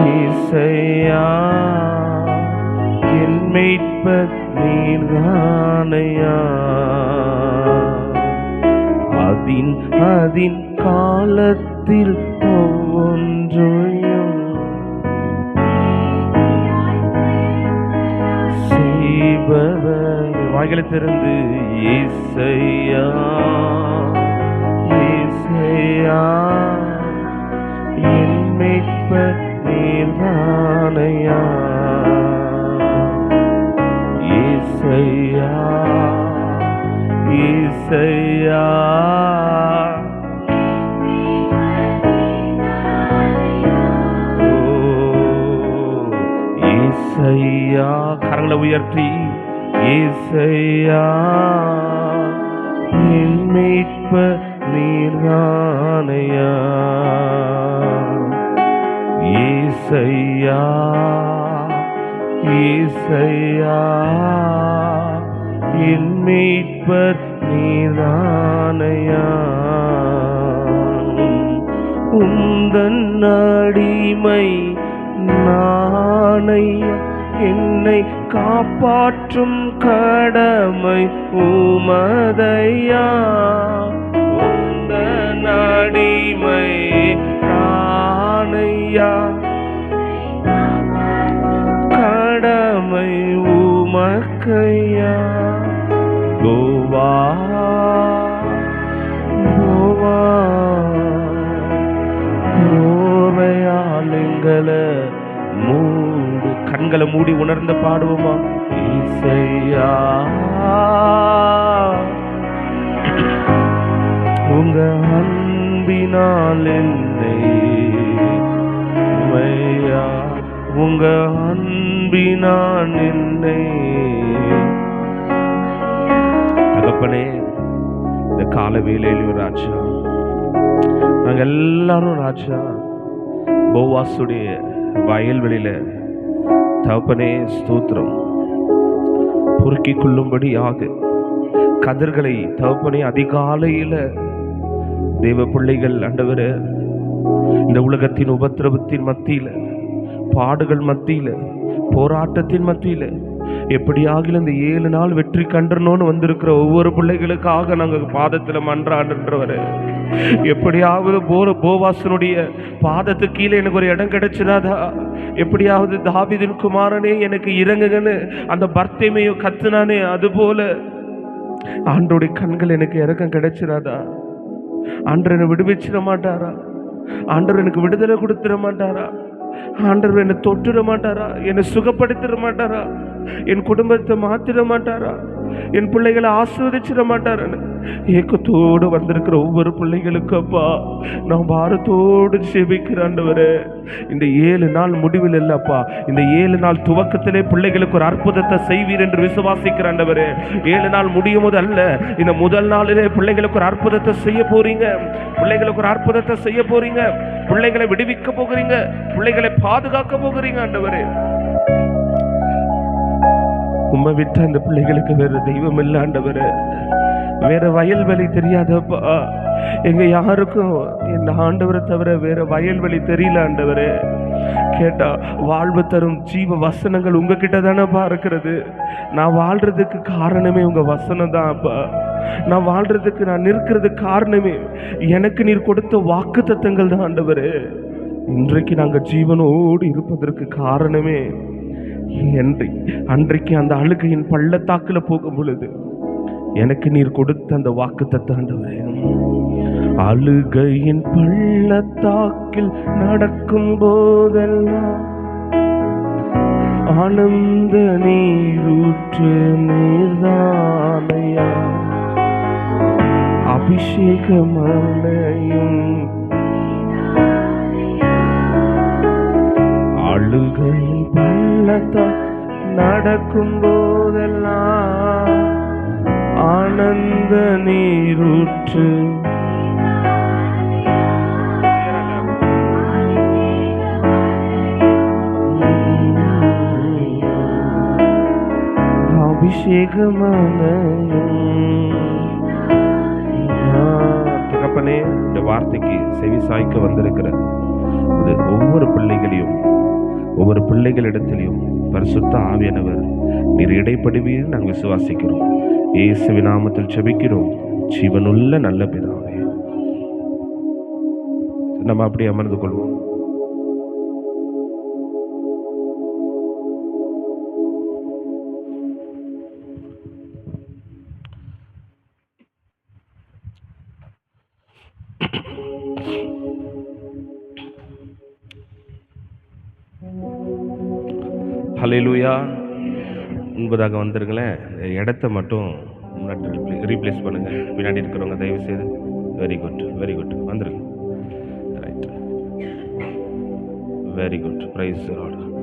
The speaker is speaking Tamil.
ஏசையா என் மீட்பர் நீர்தானையா. அதின் அதின் காலத்தில் ஒவ்வொன்றையும் செய்பவர். வாய்களை திறந்து ஏசையா ஏசையா என் மீட்பர் நீர்தானையா. ஏசையா ஏசையா ஏசையா. கரங்களை உயர்த்தி ஏசையா என் மீட்பர் நீர்தானையா. ஏசையா ஏசையா என் மீட்பர் நீர்தானையா. உந்தன் அடிமை நானையா, என்னை காப்பாற்றும் கடமை உமதையா. உந்தன் அடிமை நானையா, கடமை உமக்கையா. கோவா கோவா கோவையால் எங்களை மூடு. கண்களை மூடி உணர்ந்து பாடுவோமா? இசையா உங்க அன்பினால் என்னை மையா, உங்க அன்பினால் என்னை. தகப்பனே, இந்த கால வேளையிலும் ராஜா, நாங்க எல்லாரும் ராஜா போவாசுடைய வயல்வெளியில தகப்பனே ஸ்தோத்திரம் பொறுக்கிக் கொள்ளும்படியாக கதிர்களை தகப்பனே அதிகாலையில தேவ பிள்ளைகள் ஆண்டவரே இந்த உலகத்தின் உபத்திரவத்தின் மத்தியில, பாடுகள் மத்தியில, போராட்டத்தின் மத்தியில எப்படியாகிலும் இந்த 7 நாள் வெற்றி கண்டனோன்னு வந்திருக்கிற ஒவ்வொரு பிள்ளைகளுக்காக நாங்கள் பாதத்தில் மன்றாடுன்றவரு. எப்படியாவது போவாசனுடைய பாதத்துக்கு கீழே எனக்கு ஒரு இடம் கிடைச்சிடாதா? எப்படியாவது தாவீதின் குமாரனே எனக்கு இறங்குங்கன்னு அந்த பர்த்தேமையும் கத்துனானே, அதுபோல ஆண்டோடைய கண்கள் எனக்கு இறக்கம் கிடைச்சிடாதா? ஆண்டவர் என்னை விடுவிச்சிட மாட்டாரா? ஆண்டவர் எனக்கு விடுதலை கொடுத்துட மாட்டாரா? ஆண்டவர் என்னை தொட்டுட மாட்டாரா? என்னை சுகப்படுத்திட மாட்டாரா? என் குடும்பத்தை மாத்திட மாட்டாரா? என் பிள்ளைகளை ஆசீர்வதிச்சிட மாட்டாரான்னு ஏக்கத்தோடு வந்திருக்கிற ஒவ்வொரு பிள்ளைகளுக்கும் அப்பா நான் பாரத்தோடு ஜெபிக்கிற ஆண்டவரே, இந்த 7 நாள் முடிவில் இல்லப்பா, இந்த 7 நாள் துவக்கத்திலே பிள்ளைகளுக்கு ஒரு அற்புதத்தை செய்வீர் என்று விசுவாசிக்கிற ஆண்டவரே. 7 நாள் முடியும் போது அல்ல, இந்த முதல் நாளிலே பிள்ளைகளுக்கு ஒரு அற்புதத்தை செய்ய போறீங்க. பிள்ளைகளுக்கு ஒரு அற்புதத்தை செய்ய போறீங்க. பிள்ளைகளை விடுவிக்க போகிறீங்க. பிள்ளைகளை பாதுகாக்க போகிறீங்க ஆண்டவரே. உம்மை விட்டு அந்த பிள்ளைகளுக்கு வேற தெய்வம் இல்லை ஆண்டவரே. வேற வயல்வெளி தெரியாதப்பா, எங்க யாருக்கும் இந்த ஆண்டவரை தவிர வேற வயல்வெளி தெரியல ஆண்டவரே. கேட்டா வாழ்வு தரும் ஜீவ வசனங்கள் உங்ககிட்ட தானேப்பா இருக்கிறது. நான் வாழ்றதுக்கு காரணமே உங்க வசனம் தான் அப்பா. நான் வாழ்றதுக்கு, நான் நிற்கிறதுக்கு காரணமே எனக்கு நீர் கொடுத்த வாக்கு தத்தங்கள் தான் ஆண்டவரே. இன்றைக்கு நாங்கள் ஜீவனோடு இருப்பதற்கு காரணமே அன்றைக்கு அந்த அழுகையின் பள்ளத்தாக்குல போகும் பொழுது எனக்கு நீர் கொடுத்த அந்த வாக்கு தத்தம் ஆண்டவரே. அழுகையின் பள்ளத்தாக்கில் நடக்கும் போதெல்லாம் ஆனந்த நீரூற்று நீர்தானையா. அபிஷேகமலையும் அழுகையின் பள்ளத்தால் நடக்கும் போதெல்லாம் ஆனந்த நீரூற்று அபிஷேகமலையும். தகப்பனே, இந்த வார்த்தைக்கு செவி சாய்க்க வந்திருக்கிற ஒவ்வொரு பிள்ளைகளையும், ஒவ்வொரு பிள்ளைகளிடத்திலையும் பரிசுத்த ஆவியானவர் நீர் இடைப்படுவீர் நாங்கள் விசுவாசிக்கிறோம். இயேசுவின் நாமத்தில் ஜெபிக்கிறோம் ஜீவனுள்ள நல்ல பிதாவே. நம்ம அப்படியே அமர்ந்து கொள்வோம். ஹல்லேலூயா. முன்பதாக வந்துருங்களேன். இடத்த மட்டும் முன்னாடி ரீப்ளேஸ் பண்ணுங்க. பின்னாடி இருக்கிறவங்க தயவு செய்து. Very good, very good. வந்துருங்க. Right, very good. Praise the Lord.